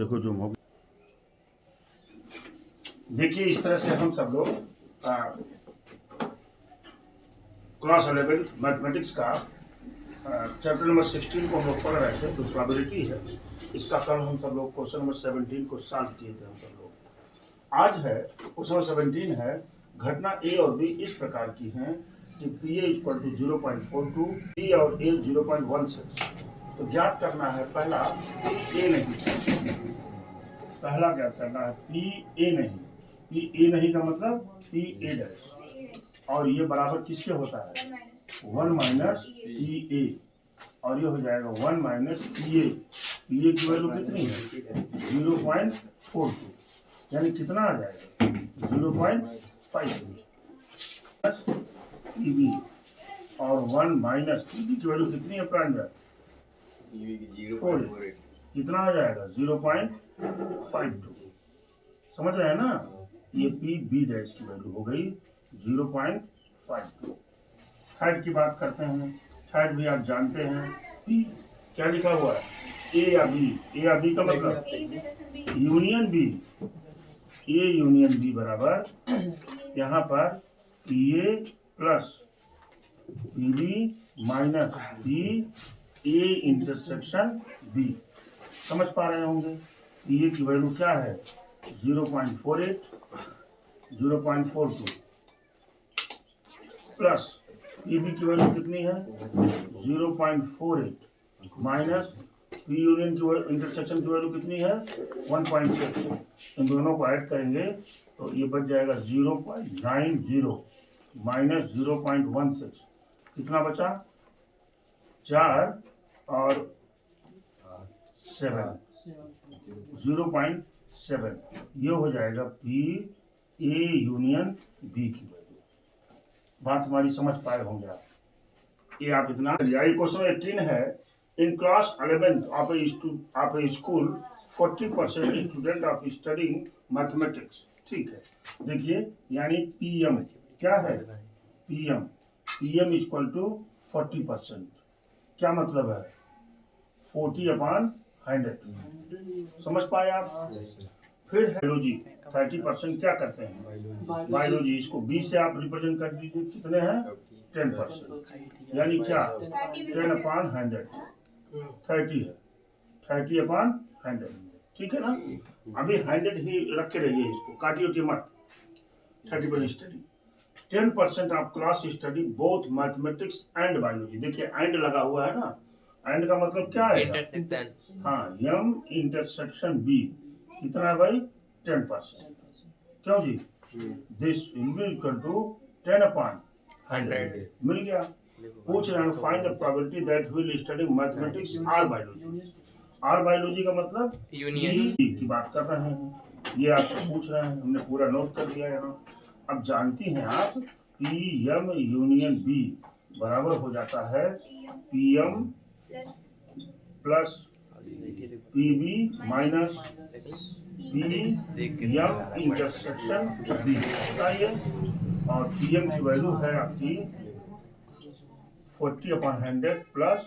देखो जो हो, देखिए इस तरह से हम सब लोग क्लास 11 मैथमेटिक्स का चैप्टर नंबर 16 को हम लोग पढ़ रहे थे, तो प्रोबेबिलिटी है। इसका कल हम सब लोग क्वेश्चन नंबर 17 को सॉल्व किए थे हम सब लोग। आज है क्वेश्चन नंबर 17 है, घटना ए और बी इस प्रकार की हैं कि P A equal to 0.42, B और ए 0.16। तो ज्ञात करना है पहला ए नहीं, पहला ज्ञात करना है पी ए नहीं। पी ए नहीं का मतलब पी ए डैश, और ये बराबर किसके होता है 1 माइनस पी ए, और ये हो जाएगा 1 minus P A. P A की वैल्यू कितनी है 0.42, यानी कितना आ जाएगा 0.52 पी बी, और 1 माइनस पी बी की वैल्यू कितनी है प्राइम, कितना आ जाएगा 0.52। समझ रहे हैं ना, ये पी बी डैश की वैल्यू हो गई 0.52। थर्ड की बात करते हैं। थर्ड भी आप जानते हैं, पी क्या लिखा हुआ है ए या बी। ए या बी का मतलब union B. A union B बराबर यहाँ पर P A plus P B minus P A intersection B. समझ पा रहे होंगे। पी ए की वैल्यू क्या है 0.48, 0.42 प्लस पी बी की वैल्यू कितनी है 0.48 माइनस पी यूनियन की इंटरसेक्शन की वैल्यू कितनी है 1.6। इन दोनों को ऐड करेंगे तो ये बच जाएगा 0.90 माइनस 0.16। कितना बचा 4 और 7, 0.7। ये हो जाएगा पी ए यूनियन बी की वैल्यू। बात हमारी समझ पाए होंगे आप। ये आप इतना क्वेश्चन 18 है, in class 11 of A school 40% student of studying mathematics. ठीक है, देखिए यानी पी एम क्या है पी एम इक्वल टू 40%। क्या मतलब है 40/100। समझ पाए आप। फिर बायोलॉजी 30% क्या करते हैं बायोलॉजी, इसको 20 से आप रिप्रेजेंट कर दीजिए, कितने हैं 10%, यानी क्या 10/100 30 है 30/100। ठीक है ना, अभी 100 ही रखे रहिए, इसको काटिए मत। 30% study, 10% of class study both mathematics and biology. देखिए एंड लगा हुआ है ना, एंड का मतलब क्या है हाँ एम इंटरसेक्शन बी। कितना है भाई 10%। क्यों जी, this will be equal to 10/100। मिल गया। पूछ रहे हैं find the probability that will study mathematics और बायोलॉजी। और बायोलॉजी का मतलब यूनियन की बात कर रहे हैं, ये आपसे पूछ रहे हैं, हमने पूरा नोट कर दिया यहाँ। अब जानती हैं आप पी एम यूनियन बी बराबर हो जाता है P M plus P B minus P M intersection B. बताइए, और पी एम की वैल्यू है आपकी 40/100 प्लस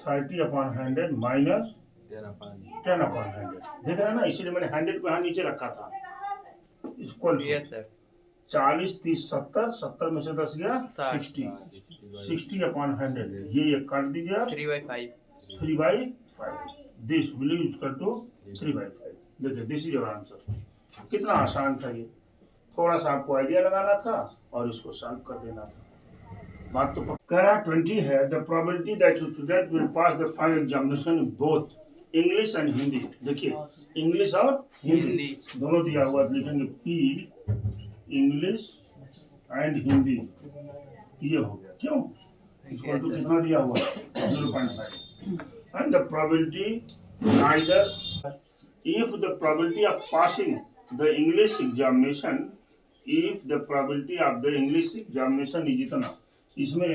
30/100 माइनस 10/100। देख रहे हैं ना, इसीलिए मैंने 100 को यहाँ नीचे रखा था। इक्वल 40 30 70, 70 में से 10 गया 60, 60/100। ये काट दीजिए 3/5। This will equal to 3/5। देखिए दिस इज योर आंसर। कितना आसान था ये, थोड़ा सा आपको आइडिया लगाना था और इसको सॉल्व कर देना था। बात तो कह रहा 20 है, the probability that student will pass the final examination both English and Hindi. देखिए इंग्लिश और हिंदी दोनों दिया हुआ, लिखेंगे पी इंग्लिश एंड हिंदी। ये हो गया, क्यों इसको तो कितना दिया हुआ 0.5। And the probability neither if the probability of passing the English examination, if the probability of the English examination is इतना, इसमें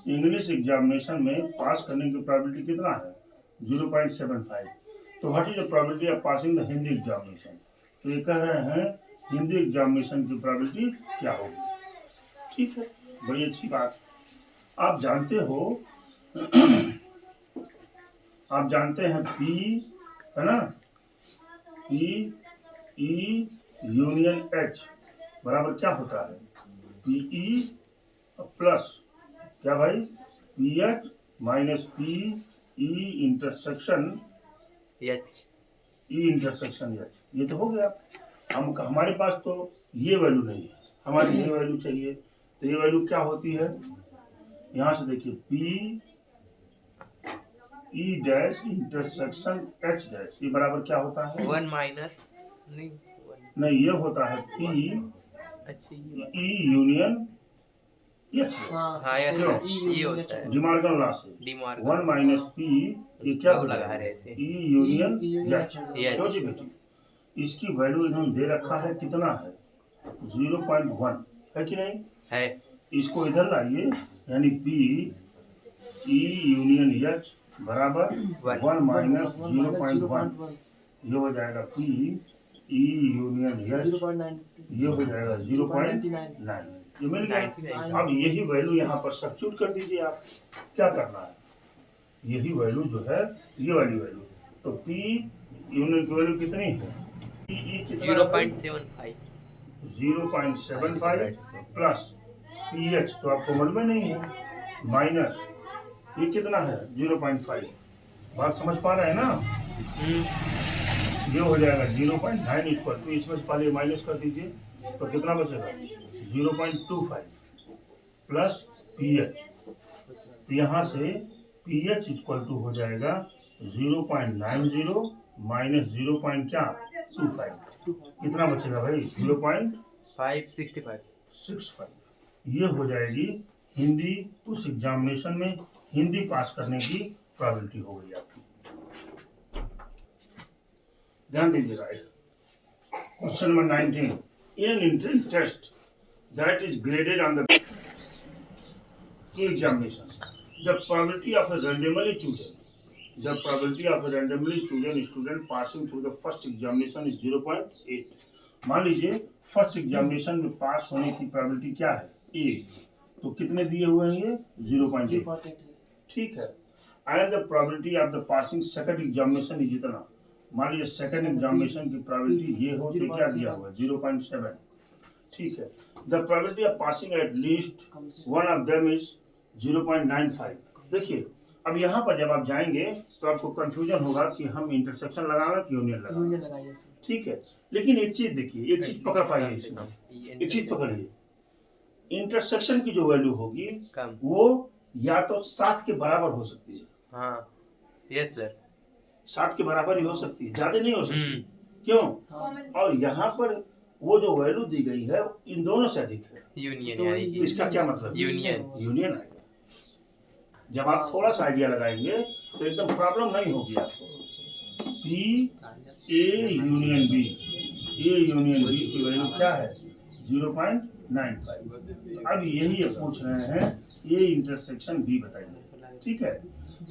इंग्लिश एग्जामिनेशन में पास करने की प्रोबेबिलिटी कितना है 0.75। तो what is the probability of passing the Hindi examination. तो ये कह रहे हैं हिंदी एग्जामिनेशन की प्रोबेबिलिटी क्या होगी। ठीक है, बड़ी अच्छी बात। आप जानते हो आप जानते हैं पी है ना, पी ई यूनियन एच बराबर क्या होता है, पी ई प्लस क्या भाई, P H minus P E intersection H, E intersection H. ये तो हो गया। हमारे पास तो ये वैल्यू नहीं है, हमारी ये वैल्यू चाहिए। तो ये वैल्यू क्या होती है, यहाँ से देखिए P E dash intersection H dash, ये बराबर क्या होता है, 1 माइनस नहीं ये होता है P E union H, De Morgan law से 1 माइनस पी, ये क्या हो रहा है, ई यूनियन एच। क्यों जी बेटी, इसकी वैल्यू इन्होंने दे रखा है, कितना है 0.1 है कि नहीं है। इसको इधर लाइए, यानी पी ई यूनियन एच बराबर 1 माइनस 0.1, ये हो जाएगा पी ई यूनियन एच, ये हो जाएगा 0.9, ये मिल गया। अब यही वैल्यू यहाँ पर सब्स्टिट्यूट कर दीजिए आप। क्या करना है, यही वैल्यू जो है, ये वाली वैल्यू, तो पी यूनियन की वैल्यू कितनी है, पी ई 0.75 प्लस पी एच तो आपको मालूम नहीं है, माइनस ये कितना है 0.5। बात समझ पा रहे हैं ना, ये हो जाएगा 0.9 इक्वल टू, इसमें से पहले माइनस कर दीजिए तो कितना बचेगा 0.25 प्लस पी एच, तो यहाँ से पी एच इक्वल टू हो जाएगा 0.90 माइनस 0.25, कितना बचेगा भाई 0.565। ये हो जाएगी हिंदी उस एग्जामिनेशन में, हिंदी पास करने की प्रोबेबिलिटी हो गई आपकी। ध्यान दीजिएगा। Question number 19, in an entrance test that is graded on the examination, the probability of a randomly chosen student passing through the first examination is 0.8। मान लीजिए फर्स्ट एग्जामिनेशन में पास होने की प्रोबेबिलिटी क्या है, ए, तो कितने दिए हुए हैं ये 0.8, ठीक है। And the probability of the passing second examination is इतना, मान लीजिए सेकंड एग्जामिनेशन की प्रोबेबिलिटी ये हो, तो क्या दिया हुआ है 0.7, ठीक है। The probability of passing at least one of them is 0.95। देखिए अब यहाँ पर जब आप जाएंगे तो आपको कंफ्यूजन होगा कि हम इंटरसेक्शन लगाना कि यूनियन लगाना, ठीक है। लेकिन एक चीज देखिए, एक चीज पकड़ पाइए इसमें, एक चीज पकड़िए, इंटरसेक्शन की जो वैल्यू होगी वो या तो 7 के बराबर हो सकती है, हाँ यस सर, 7 के बराबर ही हो सकती है, ज्यादा नहीं हो सकती। क्यों, और यहाँ पर वो जो वैल्यू दी गई है इन दोनों से अधिक है, यूनियन तो इसका क्या मतलब, यूनियन आएगा। जब आप थोड़ा सा आइडिया लगाएंगे तो एकदम प्रॉब्लम नहीं होगी आपको। P A union B, A union B की वैल्यू क्या है 0.95। अब यही पूछ रहे हैं ए इंटरसेक्शन बी बताइए, ठीक है।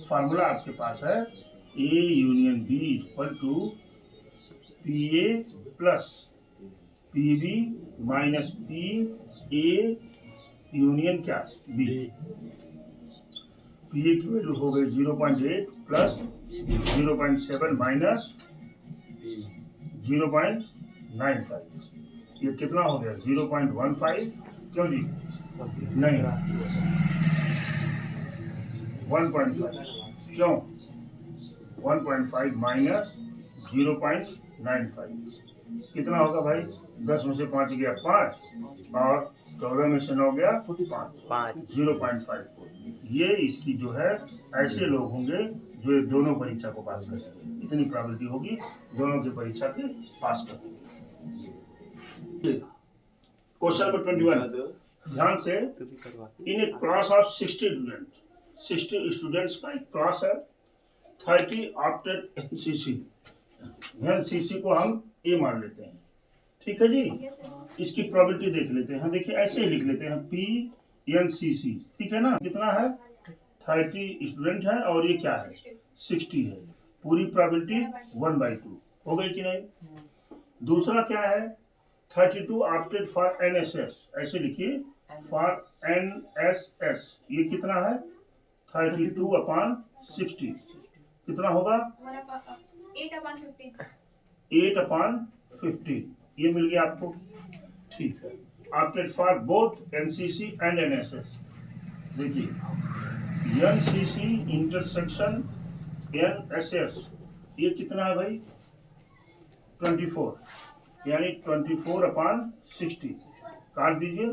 फार्मूला आपके पास है A union B equal to P A plus P B minus P A union क्या बी। पी ए की वैल्यू हो गई 0.8 प्लस 0.7 माइनस 0.95, ये कितना हो गया 0.15। क्यों जी, नहीं 1.5, क्यों 1.5 माइनस 0.95 कितना होगा भाई, 10 में से 5 गया 5 और 14 में से 9 गया 5, 0.54। ये इसकी जो है ऐसे लोग होंगे जो ये दोनों परीक्षा को पास करेंगे, इतनी प्रोबेबिलिटी होगी दोनों की परीक्षा के पास करने की। क्वेश्चन नंबर 21, ध्यान से, इन ए क्लास ऑफ 60 स्टूडेंट्स का एक क्लास है, 30 ऑप्टेड एनसीसी, एनसीसी को हम ए मान लेते हैं, ठीक है जी। इसकी प्रोबेबिलिटी देख लेते हैं, देखिए ऐसे ही लिख लेते हैं पी एन सी सी, ठीक है ना। कितना है 30 स्टूडेंट है और ये क्या है 60 है, पूरी प्रोबेबिलिटी 1/2 हो गई कि नहीं। दूसरा क्या है 32 ऑप्टेड फॉर एनएसएस, ऐसे लिखिए फॉर एनएसएस, ये कितना है 32/60, कितना होगा 8/15, 8/15 ये मिल गया आपको। ठीक है, opted for both NCC and NSS. देखिए एनसीसी इंटरसेक्शन एनएसएस ये कितना है भाई 24, यानी 24/60 काट दीजिए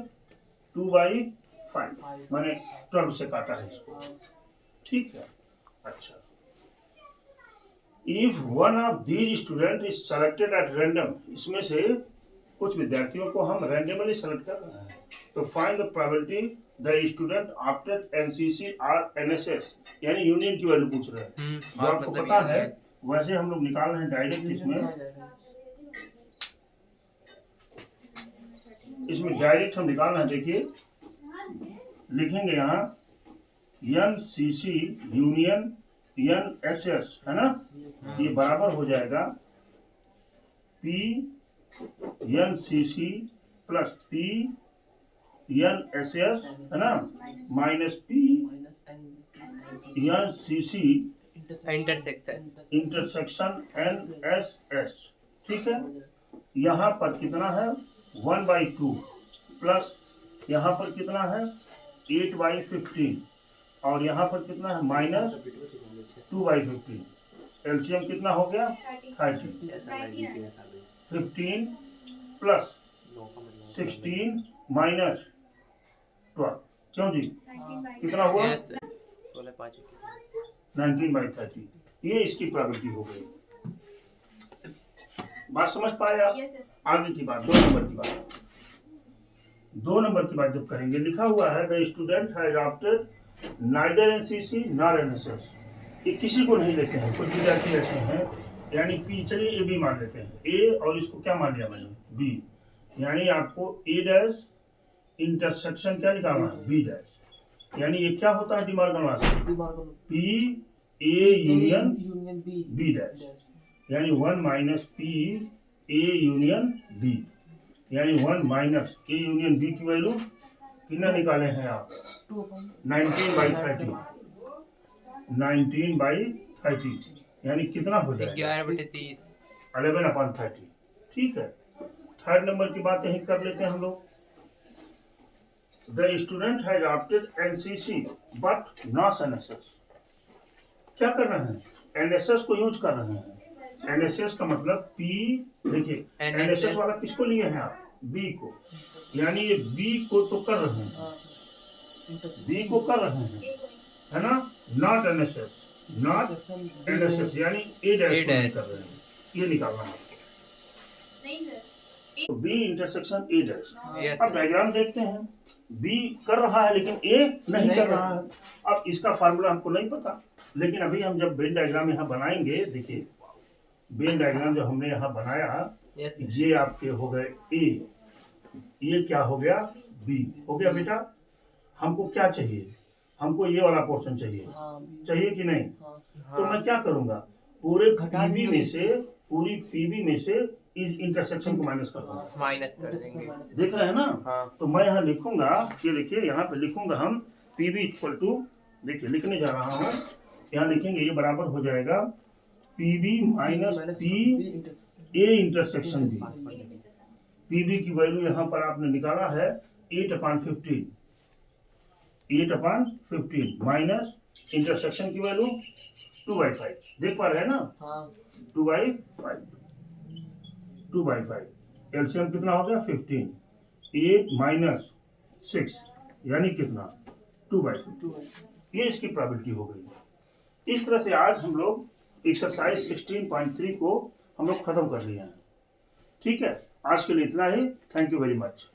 2/5 मैंने 12 से काटा है इसको। ठीक है, अच्छा if one of these student is selected at random, इसमें से कुछ विद्यार्थियों को हम रैंडमली सेलेक्ट कर रहे हैं, तो find the probability the student opted NCC और एनएसएस, यानी यूनियन की वैल्यू पूछ रहे हैं। जो आपको पता है वैसे हम लोग निकाल रहे हैं डायरेक्ट। इसमें डायरेक्ट हम निकाल रहे हैं। देखिए लिखेंगे यहाँ एनसीसी यूनियन एनएसएस है ना, ये बराबर हो जाएगा P NCC plus P NSS है ना minus P NCC intersection NSS. ठीक है, यहाँ पर कितना है 1/2 प्लस यहाँ पर कितना है 8/15 और यहाँ पर कितना है माइनस 2/15। एलसीएम कितना हो गया 30। 15 प्लस 16 माइनस 12, क्यों जी कितना हुआ 19/30। ये इसकी प्रोबेबिलिटी हो गई। बात समझ पाए आप? आगे की बात 2 नंबर की बात। 2 नंबर की बात जब करेंगे, लिखा हुआ है the student has opted neither NCC nor NSS. ये किसी को नहीं लेते हैं, कुछ विद्यार्थी ऐसे हैं, यानी पी चलिए ए बी मान लेते हैं, ए और इसको क्या मान लिया मैंने बी, यानी आपको ए डैश इंटरसेक्शन क्या निकालना है बी डैश, यानी ये क्या होता है De Morgan P A union B dash, यानी 1 minus P A union B, यानी 1 माइनस ए यूनियन बी की वैल्यू कितना निकाले हैं आप 19/30। 19/30 यानी कितना हो जाएगा 11/30। ठीक है, 3rd नंबर की बात यही कर लेते हैं हम लोग। The student has opted NCC but not NSS. क्या कर रहे हैं, एनएसएस को यूज कर रहे हैं। एनएसएस का मतलब पी, देखिए एनएसएस वाला किसको लिए हैं आप बी को, यानी ये बी को तो कर रहे हैं, बी को कर रहे हैं है ना, नॉट एनएसएस नॉट एनएसएस, यानी ए डैश कर रहे हैं, ये निकालना है नहीं सर, तो बी इंटरसेक्शन ए डैश। अब डायग्राम देखते हैं, बी कर रहा है लेकिन ए नहीं कर रहा है। अब इसका फार्मूला हमको नहीं पता, लेकिन अभी हम जब वेन डायग्राम यहाँ बनाएंगे, देखिए वेन डायग्राम जो हमने यहाँ बनाया ये आपके हो गए ए, ये क्या हो गया बी हो गया। बेटा हमको क्या चाहिए, हमको ये वाला पोर्शन चाहिए, चाहिए कि नहीं? तो मैं क्या करूंगा, पूरे पीबी में से, पूरी पीबी में से इस इंटरसेक्शन को माइनस कर दूंगा। देख रहे हैं ना? तो मैं यहाँ लिखूंगा, ये देखिए यहाँ पे लिखूंगा हम पीबी इक्वल टू, देखिए लिखने जा रहा हूँ, यहाँ लिखेंगे ये बराबर हो जाएगा P B minus P A intersection B. P B की वैल्यू यहाँ पर आपने निकाला है 8/15, 8/15 माइनस इंटरसेक्शन की वैल्यू 2/5। देख पा रहे हैं ना 2/5 एलसीएम कितना हो गया 15, 8 माइनस 6 यानी कितना 2/5। ये इसकी प्रोबेबिलिटी हो गई। इस तरह से आज हम लोग एक्सरसाइज 16.3 को हम लोग खत्म कर लिए हैं। ठीक है, आज के लिए इतना ही। Thank you very much.